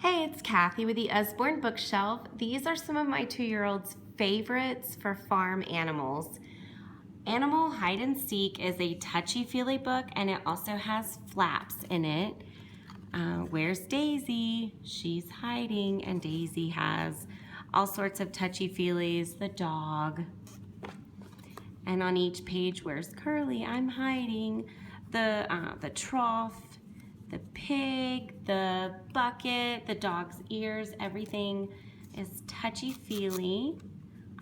Hey, it's Kathy with the Usborne bookshelf. These are some of my 2-year-old's favorites for farm animals. Animal Hide and Seek is a touchy-feely book, and it also has flaps in it. Where's Daisy? She's hiding, and Daisy has all sorts of touchy-feelies, the dog. And on each page, where's Curly? I'm hiding. The trough, the pig, the bucket, the dog's ears, everything is touchy-feely.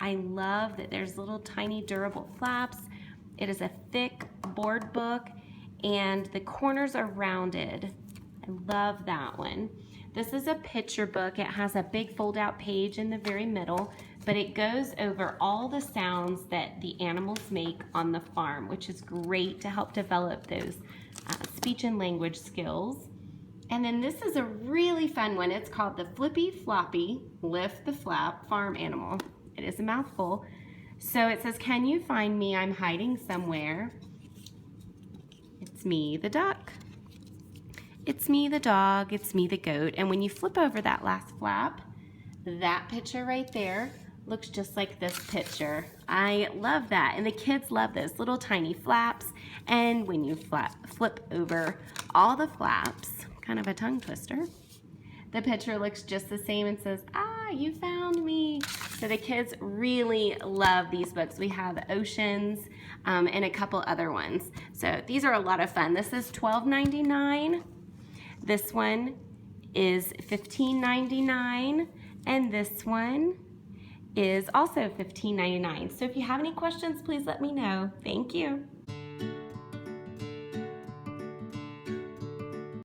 I love that there's little tiny durable flaps. It is a thick board book and the corners are rounded. I love that one. This is a picture book. It has a big fold-out page in the very middle, but it goes over all the sounds that the animals make on the farm, which is great to help develop those speech and language skills. And then this is a really fun one. It's called the Floppy, Lift the Flap Farm Animal. It is a mouthful. So it says, can you find me? I'm hiding somewhere. It's me, the duck. It's me, the dog. It's me, the goat. And when you flip over that last flap, that picture right there looks just like this picture. I love that. And the kids love those little tiny flaps. And when you flip over all the flaps, kind of a tongue twister, the picture looks just the same and says, ah, you found me. So the kids really love these books. We have Oceans and a couple other ones. So these are a lot of fun. This is $12.99. This one is $15.99. And this one is also $15.99. So if you have any questions, please let me know. Thank you.